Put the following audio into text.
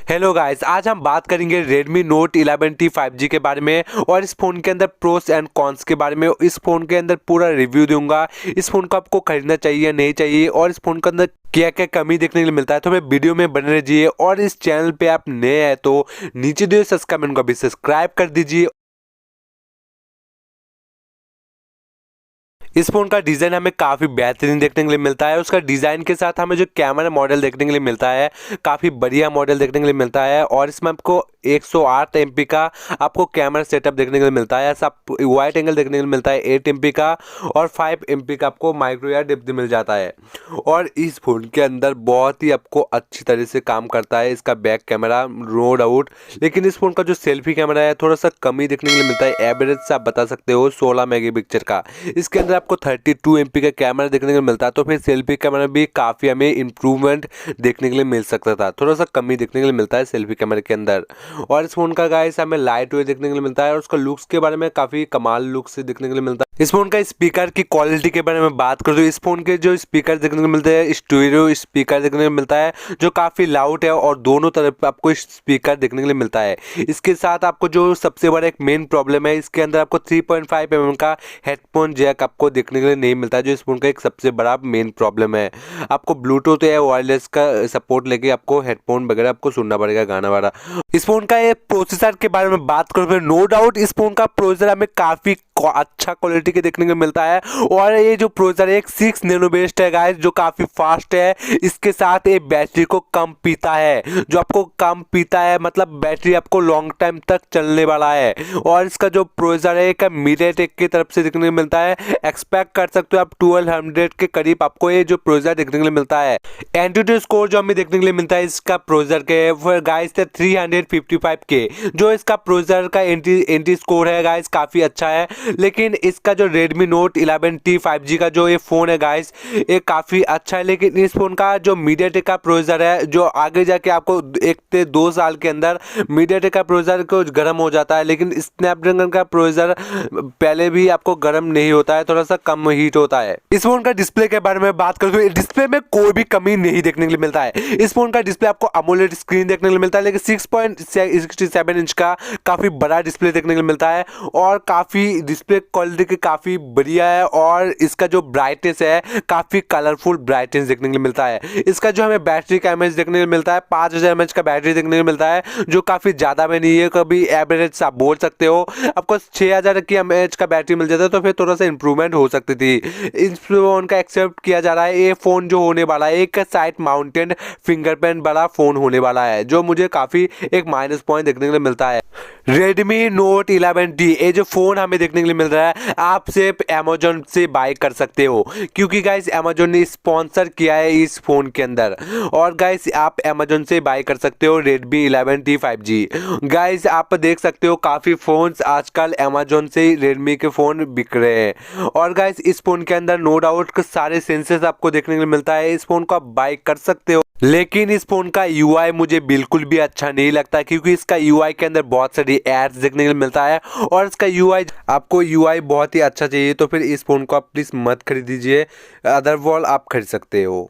Hello guys, आज हम बात करेंगे Redmi Note 11T 5G के बारे में और इस फ़ोन के अंदर प्रोस एंड कॉन्स के बारे में। इस फ़ोन के अंदर पूरा रिव्यू दूंगा। इस फ़ोन को आपको खरीदना चाहिए या नहीं चाहिए और इस फ़ोन के अंदर क्या क्या कमी देखने के लिए मिलता है, तो हमें वीडियो में बने रहिए। और इस चैनल पे आप नए हैं तो नीचे दिए सब्सक्राइब को भी सब्सक्राइब कर दीजिए। इस फोन का डिजाइन हमें काफी बेहतरीन देखने के लिए मिलता है। उसका डिजाइन के साथ हमें जो कैमरा मॉडल देखने के लिए मिलता है, काफी बढ़िया मॉडल देखने के लिए मिलता है। और इसमें आपको 108 एमपी का आपको कैमरा सेटअप देखने के लिए मिलता है। ऐसा वाइड एंगल देखने के लिए मिलता है 8 एमपी का और 5 एमपी का आपको माइक्रो या डिप्थ मिल जाता है। और इस फोन के अंदर बहुत ही आपको अच्छी तरह से काम करता है इसका बैक कैमरा, नो डाउट। लेकिन इस फोन का जो सेल्फी कैमरा है थोड़ा सा कमी देखने के लिए मिलता है। एवरेज से आप बता सकते हो 16 मेगापिक्सल का। इसके अंदर आपको 32 एमपी का कैमरा देखने को मिलता है, तो फिर सेल्फी कैमरा भी काफ़ी हमें इंप्रूवमेंट देखने के लिए मिल सकता था। थोड़ा सा कमी देखने के लिए मिलता है सेल्फी कैमरे के अंदर। और इस फोन का गाइस हमें लाइट वेट देखने के लिए मिलता है और उसका लुक्स के बारे में काफ़ी कमाल लुक से देखने के लिए मिलता है। इस फोन का स्पीकर की क्वालिटी के बारे में बात करूँ तो इस फोन के जो स्पीकर देखने को मिलते हैं, स्टीरियो स्पीकर देखने को मिलता है जो काफ़ी लाउड है और दोनों तरफ आपको स्पीकर देखने के लिए मिलता है। इसके साथ आपको जो सबसे बड़ा एक मेन प्रॉब्लम है, इसके अंदर आपको 3.5 mm का हेडफोन जैक आपको देखने के लिए नहीं मिलता है, जो इस फोन का एक सबसे बड़ा मेन प्रॉब्लम है। आपको ब्लूटूथ या वायरलेस का सपोर्ट लेके आपको हेडफोन वगैरह आपको सुनना पड़ेगा गाना वगैरह। इस फोन का ये प्रोसेसर के बारे में बात करूँ, नो डाउट इस फोन का प्रोसेसर हमें काफी अच्छा क्वालिटी के देखने को मिलता है। और ये जो प्रोसेसर है एक 6 नैनो बेस्ड है गाइस, जो काफी फास्ट है। इसके साथ ये बैटरी को कम पीता है, जो आपको कम पीता है मतलब बैटरी आपको लॉन्ग टाइम तक चलने वाला है। और इसका जो प्रोसेसर है एक मीडियाटेक की तरफ से देखने को मिलता है। एक्सपेक्ट कर सकते हो आप 1200 के करीब आपको ये जो प्रोसेसर देखने के लिए मिलता है। एंट्यूटू स्कोर जो हमें देखने के लिए मिलता है इसका प्रोसेसर के गाइस 355 के, जो इसका प्रोसेसर का एंटी स्कोर है गाइस काफी अच्छा है। लेकिन इसका जो Redmi Note 11T 5G का जो ये फोन है गाइस, ये काफी अच्छा है। लेकिन इस फोन का जो मीडियाटेक का प्रोसेसर है, जो आगे जाके आपको 1 से 2 साल के अंदर मीडियाटेक का प्रोसेसर को गर्म हो जाता है, लेकिन स्नैपड्रैगन का प्रोसेसर पहले भी आपको गर्म नहीं होता है, थोड़ा सा कम हीट होता है। इस फोन का डिस्प्ले के बारे में बात करूं तो डिस्प्ले में कोई भी कमी नहीं देखने के लिए मिलता है। इस फोन का डिस्प्ले आपको AMOLED स्क्रीन देखने के लिए मिलता है, लेकिन 6.67 इंच का काफी बड़ा डिस्प्ले देखने के लिए मिलता है और काफी डिस्प्ले क्वालिटी की काफी बढ़िया है। और इसका जो ब्राइटनेस है काफी कलरफुल ब्राइटनेस देखने के लिए मिलता है। इसका जो हमें बैटरी का एमएच देखने को मिलता है 5000 mAh का बैटरी देखने को मिलता है, जो काफी ज्यादा में नहीं है, कभी एवरेज आप बोल सकते हो। आपको 6000 की mAh का बैटरी मिल जाता है तो फिर थोड़ा सा इंप्रूवमेंट हो सकती थी। इस फोन का एक्सेप्ट किया जा रहा है। ये फोन जो होने वाला है एक साइड माउंटेड फिंगरप्रिंट वाला फोन होने वाला है, जो मुझे काफी एक माइनस पॉइंट देखने के लिए मिलता है। Redmi Note 11T ये जो फोन हमें देखने के लिए मिल रहा है, आप सिर्फ Amazon से बाय कर सकते हो, क्योंकि गाइस Amazon ने स्पॉन्सर किया है इस फोन के अंदर। और गाइस आप Amazon से बाय कर सकते हो Redmi 11T 5G। गाइस आप देख सकते हो काफी फोन्स आजकल Amazon से Redmi के फोन बिक रहे हैं। और गाइस इस फोन के अंदर नो डाउट सारे सेंसर्स आपको देखने के लिए मिलता है। इस फोन को आप बाय कर सकते हो, लेकिन इस फोन का यूआई मुझे बिल्कुल भी अच्छा नहीं लगता, क्योंकि इसका यूआई के अंदर बहुत सारी एड्स देखने को मिलता है। और इसका यूआई आपको यूआई बहुत ही अच्छा चाहिए तो फिर इस फोन को आप प्लीज मत खरीदीजिए, अदरवाइज आप खरीद सकते हो।